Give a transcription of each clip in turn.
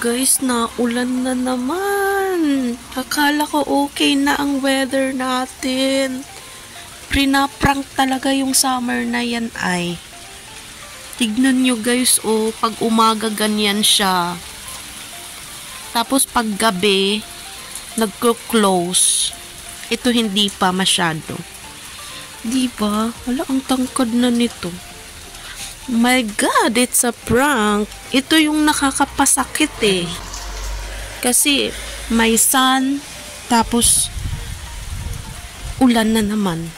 guys, na ulan na naman. Akala ko okay na ang weather natin. Pinaprank talaga yung summer na yan ay. Tignan nyo guys, oh, pag umaga ganyan siya. Tapos pag gabi, nagko-close. Ito hindi pa masyado. Diba? Wala, ang tangkad na nito. My God, it's a prank. Ito yung nakakapasakit eh. Kasi may sun, tapos ulan na naman.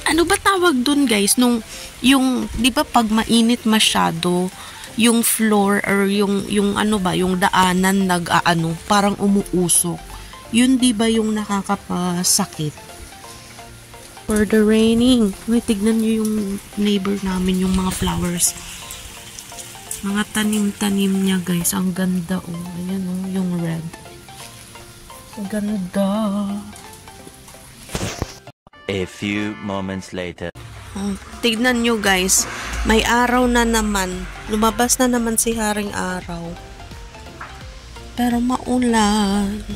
Ano ba tawag dun guys? Nung, yung, di ba pag mainit masyado, yung floor or yung ano ba, yung daanan parang umuusok. Yun di ba yung nakakapasakit? For the raining. Uy, tignan nyo yung neighbor namin, yung mga flowers. Mga tanim-tanim niya, guys. Ang ganda, oh. Ayan, oh, yung red. Ang ganda. A few moments later. Oh, tignan nyo, guys. May araw na naman. Lumabas na naman si Haring Araw. Pero maulan.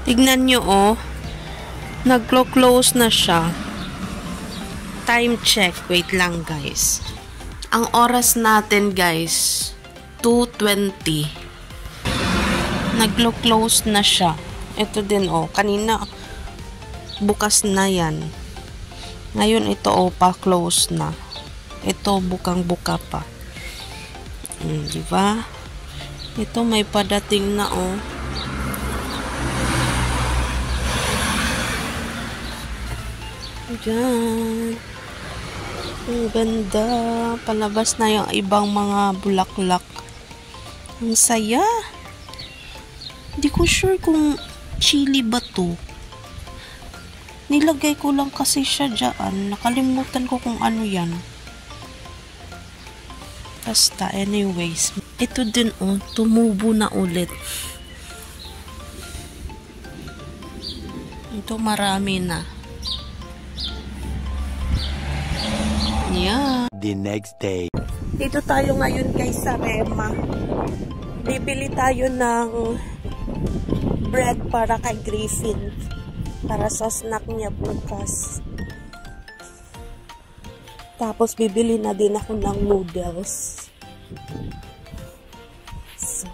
Tignan nyo, oh. Naglo-close na siya. Time check. Wait lang, guys. Ang oras natin, guys, 2:20. Naglo-close na siya. Ito din, oh. Kanina, bukas na yan. Ngayon, ito, oh, pa-close na. Ito, bukang-buka pa. Diba? Ito, may padating na, oh. Diyan. Ang ganda. Palabas na yung ibang mga bulaklak. Ang saya. Hindi ko sure kung chili ba to. Nilagay ko lang kasi siya dyan. Nakalimutan ko kung ano yan. Basta, anyways. Ito din, oh. Tumubo na ulit. Ito marami na. Yeah. The next day. Dito tayo ngayon guys sa Rema. Bibili tayo ng bread para kay Griffin. Para sa snack niya bukas. Tapos bibili na din ako ng noodles. So,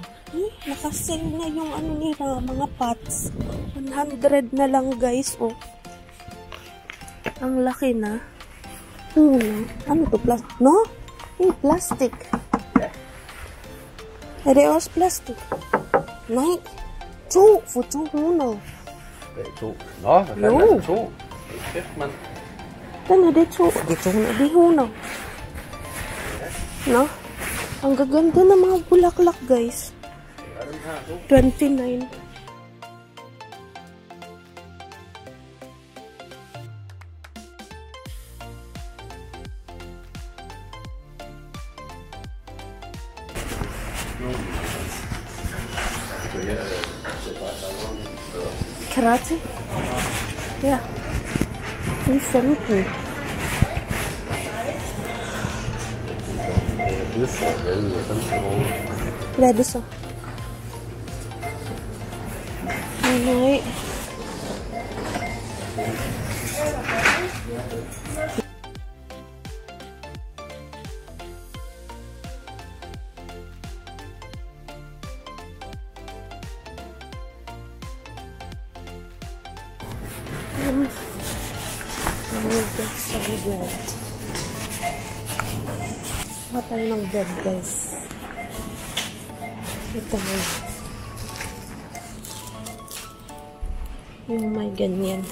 nakasale na yung ano nila, mga pots. 100 na lang guys, oh. Ang laki na. Ano to? No? Plastic. Är det oss plastic? Nej. 2 för 200. Det är 2. Ja, det är 2. Men... Den är det 2. Det är 100. No? Ang gaganda ng mga bulaklak, guys. 29. Karate? Ja. Die 15. Ready så. Nej. Mga tayo ng bread guys. Ito mo. Yung may ganyan.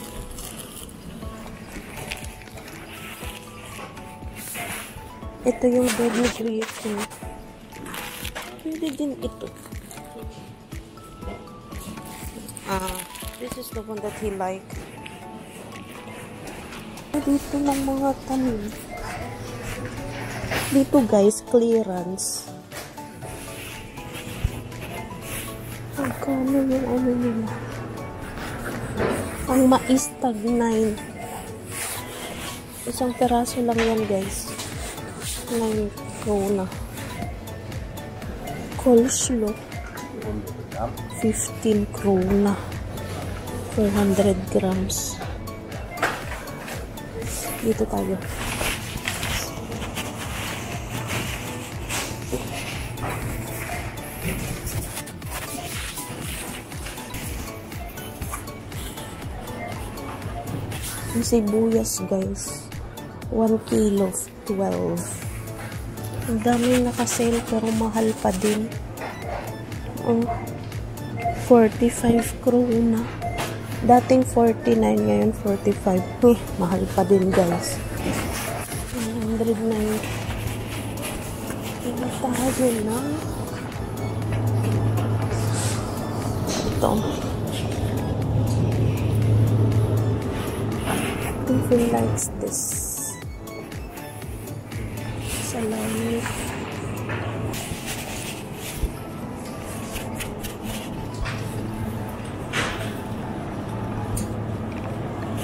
Ito yung bread ni Griffin. Pwede din ito. This is the one that he like. Dito ng mga tanim. Dito guys, clearance. Magkano yung ano nila? Ang mais tag 9. Isang peraso lang yan guys. 9 krona. Coleslaw. 15 krona. 400 grams. Dito tayo. Yung sibuyas, guys. 1 kilo, 12. Ang daming nakasale pero mahal pa din. 45 krona. Dating 49, ngayon 45. Mahal pa din, guys. 109. Ito tayo na. Ito. Who likes this? Salami.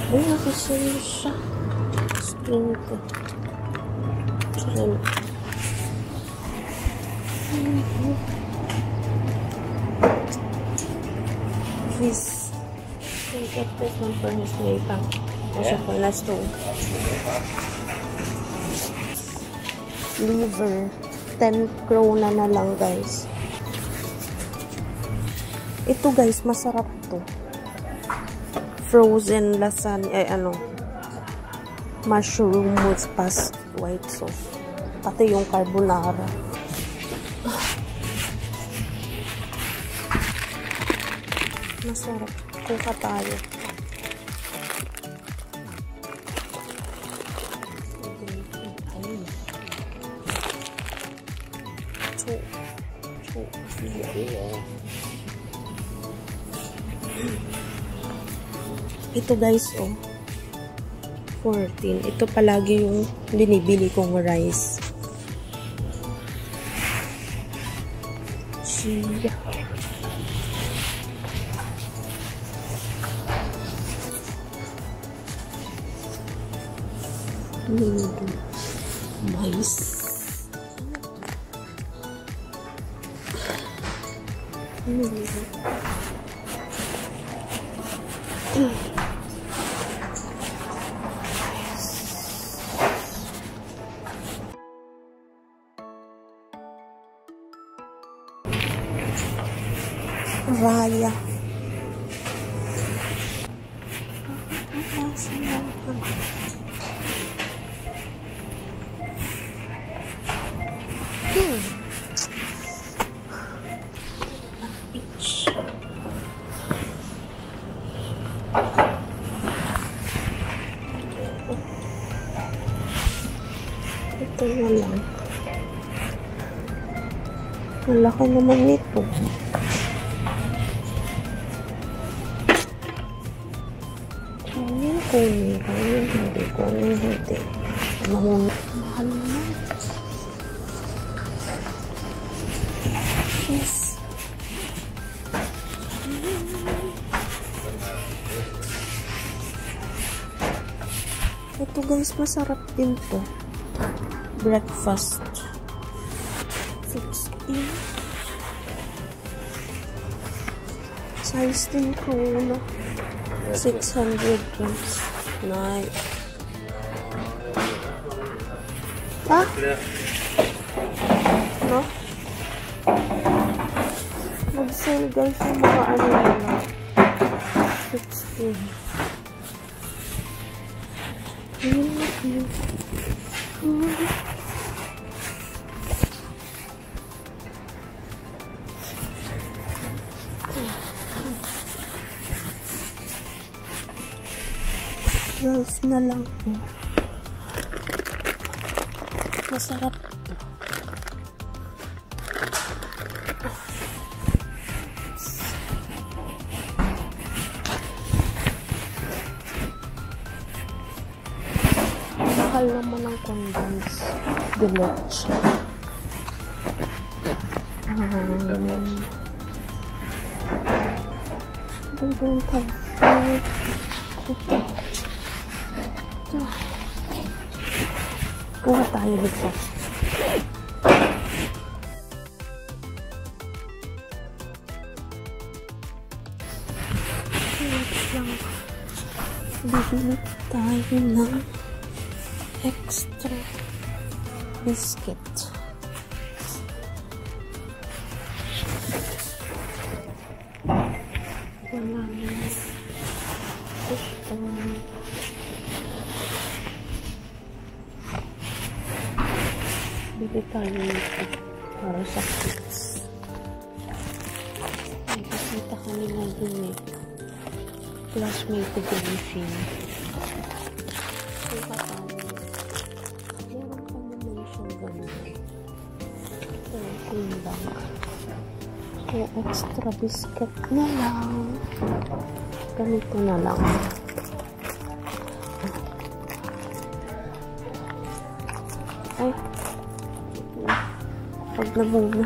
Ay, nakasalo siya. Spring ko. Shrimp. Fish. Think of this one for his neighbor. Also for last two. Liver. 10 krona na lang, guys. Ito, guys, masarap to. Frozen lasagna, mushroom with white sauce. Pati yung carbonara. Masarap. Kuha tayo. Ito, guys, 14. Ito palagi yung binibili kong rice. Chia. Mais. Raya. Ito na lang. Malaki naman nito. Hindi. Mahal na. Yes. Ito, guys, masarap din to. Breakfast. 16. Size din ko na. 600 grams. Nice. Ha? No? Mag-sale, guys, yung mga na. 16. Girls na lang po. Masarap ito. Mahal naman ang condensed leche. They don't have food. Kuha tayo dito. lang. Bibili tayo ng extra biscuit. Wala na. Gusto. Bili tayo nito para sa kids. Ay, kasita kanina dun eh. Classmate ko Griffin. Ay, paano? Meron ka naman siyang ganyan. Ito, timbang. So, extra biscuit na lang. Ganito na lang. Ay. Pag na muna.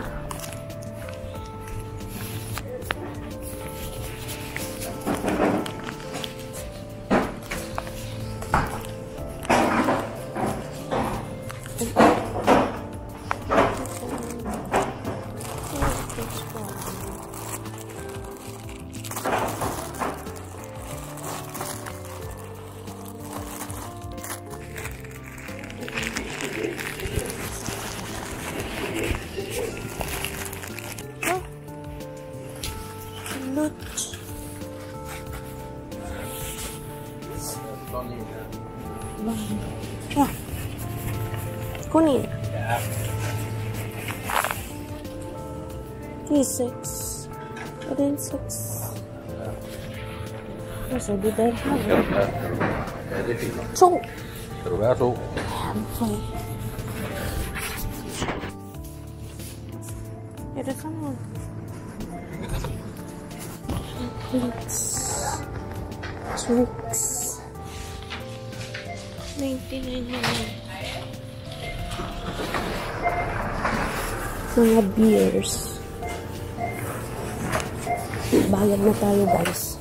Kunin. T6. What in 6? So did I have it? So. Trovato. Ada sama. Tricks. 99. Mga beers. Bayad na tayo, guys.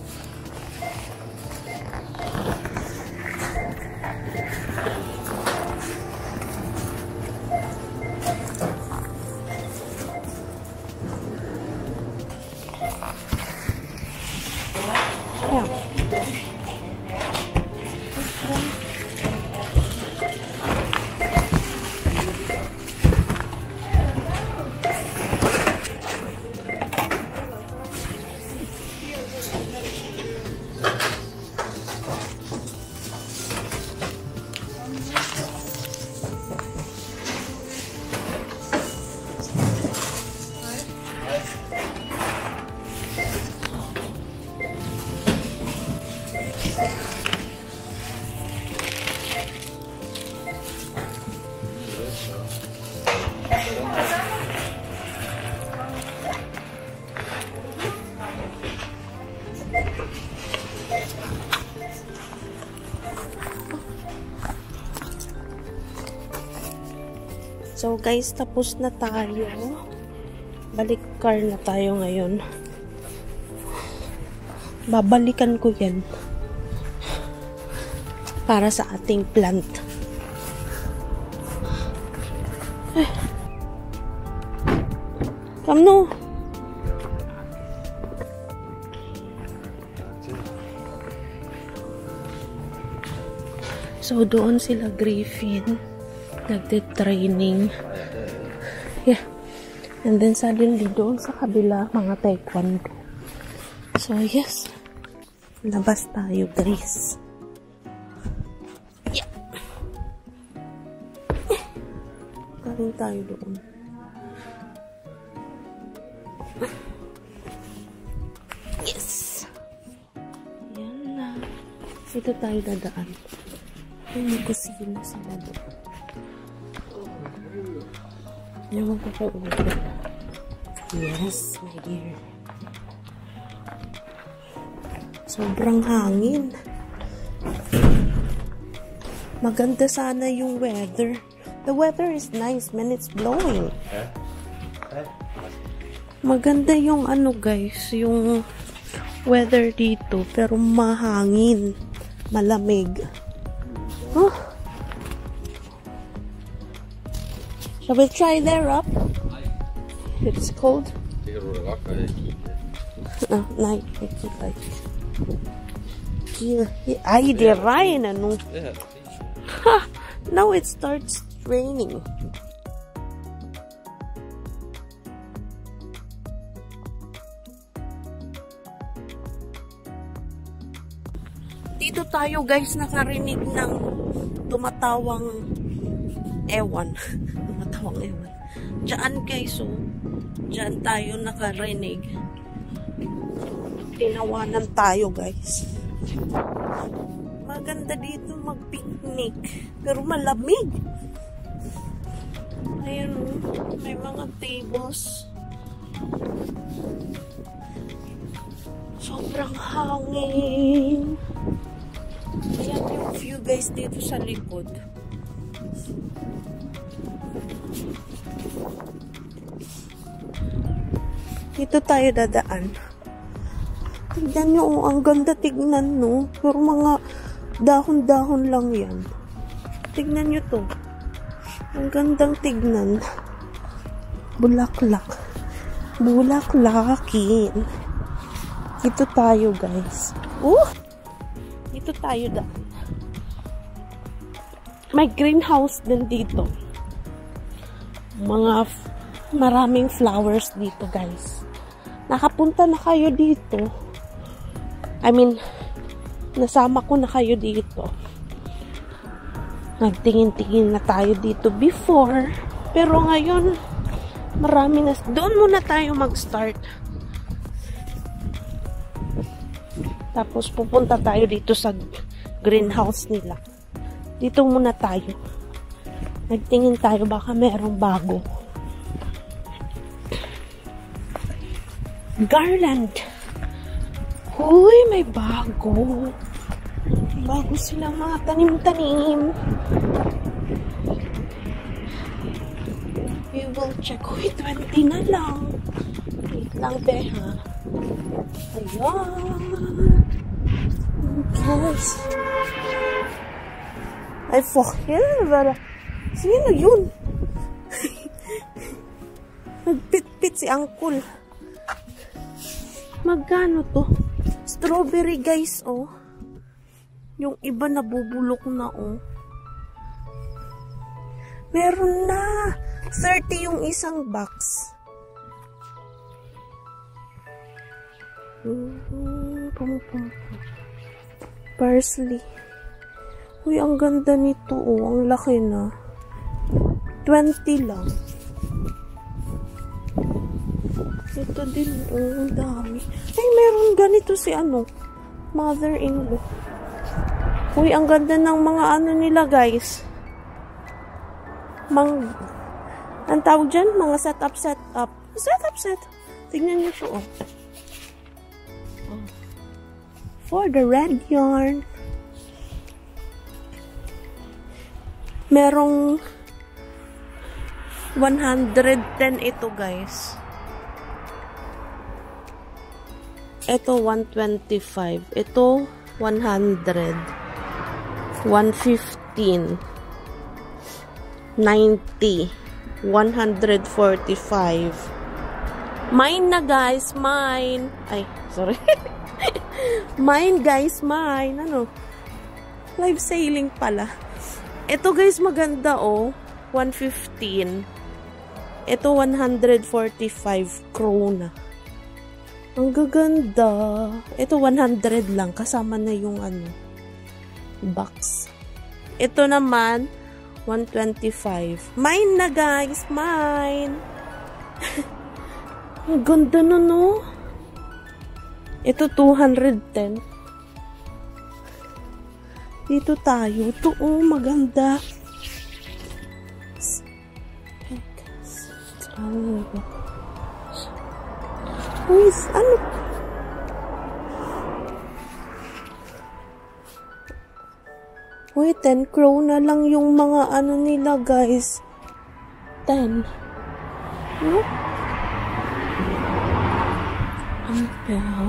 Yeah. So guys, tapos na tayo. Balik car na tayo ngayon. Babalikan ko yan para sa ating plant. Come no. So doon sila Griffin nagte-training. Yeah. And then suddenly doon sa kabila mga taekwondo. So yes. Labas tayo, guys. Yeah. Galing tayo doon. Yes. Yan na. Ito tayo dadaan. May kusina sila doon. Ewan ko pa ulit. Yes, my dear. Sobrang hangin. Maganda sana yung weather. The weather is nice, man. It's blowing. Maganda yung ano, guys, yung weather dito. Pero mahangin. Malamig. Huh? Shall we try there up? It's cold. No, night. It's like here. Ay, di rain, ano? Ha! Now it starts raining. Dito tayo guys nakarinig ng tumatawang ewan. Tumatawang ewan. Diyan guys, so diyan tayo nakarinig. Tinawanan tayo guys. Maganda dito mag-picnic. Pero malamig. Ayan o. May mga tables. Sobrang hangin. Ayan yung view guys dito sa likod. Dito tayo dadaan. Tignan nyo, oh, ang ganda tignan, no? Pero mga dahon-dahon lang yan. Tignan nyo to. Ang gandang tignan. Bulaklak. Bulaklakin. Dito tayo, guys. Dito tayo daan. May greenhouse din dito. Maraming flowers dito, guys. Nakapunta na kayo dito. I mean, nasama ko na kayo dito. Nagtingin-tingin na tayo dito before. Pero ngayon, marami na. Doon muna tayo mag-start. Tapos pupunta tayo dito sa greenhouse nila. Dito muna tayo. Nagtingin tayo baka merong bago. Garland. Uy, may bago. Bago silang mga tanim-tanim. We will check. Uy, 20 na lang. Wait lang, beha. Ayan. Guys. Ay, fuck yeah. Sino yun? Nagpit-pit si Uncle. Magkano to? Strawberry guys, oh. Yung iba nabubulok na, oh. Meron na. 30 yung isang box. Parsley. Uy, ang ganda nito, oh. Ang laki na. 20 lang. Ito din, oh, ang dami. Ay, meron ganito si mother-in-law. Uy, ang ganda ng mga nila, guys. Ang tawag dyan? Mga setup. Setup. Tingnan nyo siya, oh. For the red yarn. Merong 110 ito, guys. Ito 125. Ito 100. 115. 90. 145. Mine na, guys. Mine. Ay, sorry. Mine, guys. Mine. Live sailing pala. Ito, guys, maganda, oh. 115. Ito 145 krona. Ang gaganda. Ito 100 lang. Kasama na yung box. Ito naman 125. Mine na, guys. Mine. Ang ganda na, no? Ito 210. Dito tayo. Ito, oh, maganda. Uy, Uy, 10 krona lang yung mga nila, guys. 10. No?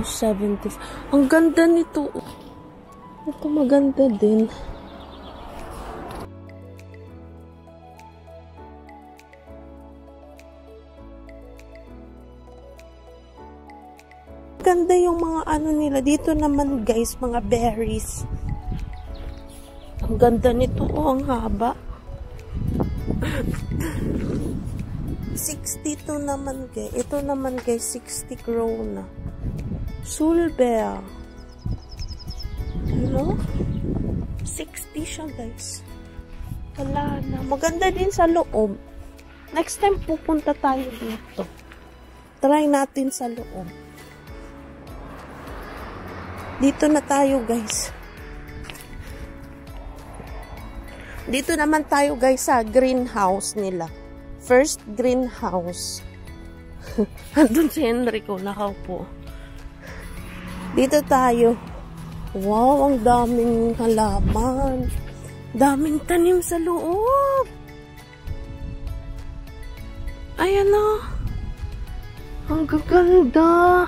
70. Ang ganda nito. Ito maganda din. Ganda yung mga ano nila. Dito naman guys, mga berries. Ang ganda nito. Oh, ang haba. 62 naman guys. Ito naman guys, 60 krona. Sulbea. Ano? 60 siya guys. Wala na. Maganda din sa loob. Next time pupunta tayo dito. Try natin sa loob. Dito na tayo guys. Dito naman tayo guys sa greenhouse nila. First greenhouse. Andun si Enrico, nakaupo. Dito tayo. Wow, ang daming halaman. Daming tanim sa loob. Ayan o. Ang gaganda.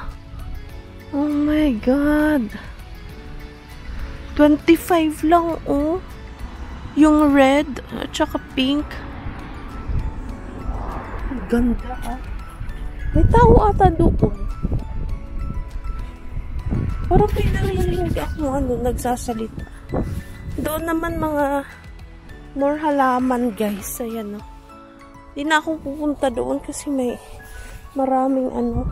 Oh my God. 25 lang oh. Yung red at saka pink. Ang ganda ah. May tao ata doon. Parang pinarinig ako nagsasalita. Doon naman mga more halaman guys. Ayan o. Di na ako pupunta doon kasi may maraming ano.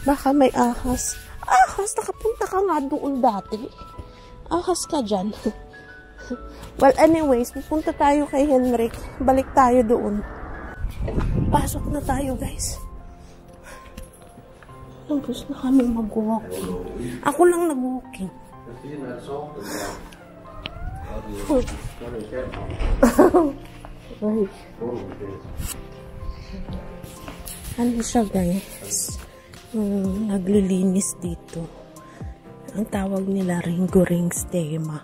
Baka may ahas. Ahas, nakapunta ka nga doon dati. Ahas ka dyan. Well, anyways, pupunta tayo kay Henrik. Balik tayo doon. Pasok na tayo, guys. Gusto na kami mag-walking. Ako lang nag-walking. Ano siya, guys? Naglilinis dito. Ang tawag nila Ringo Rings Tema.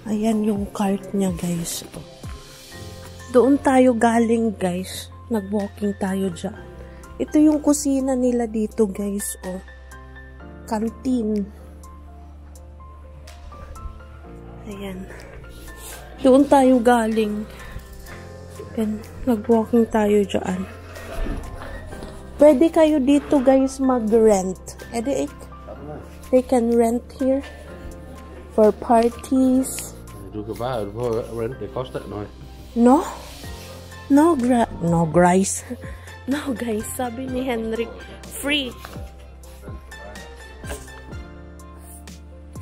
Ayan yung cart niya guys. Doon tayo galing guys. Nag-walking tayo dyan. Ito yung kusina nila dito guys. Oh. Canteen. Ayan. Doon tayo galing. Nag-walking tayo dyan. Pwede kayo dito guys mag-rent. They can rent here for parties. Du kan bare rent, det koster ikke noget. No? No guys. No guys, sabi ni Henrik, free.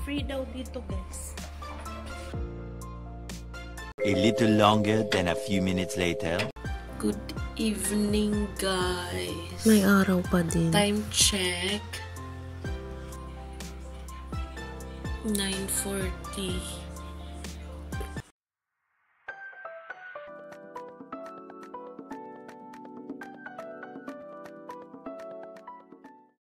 Free daw dito guys. A little longer than a few minutes later. Good evening, guys. May araw pa din. Time check. 9:40.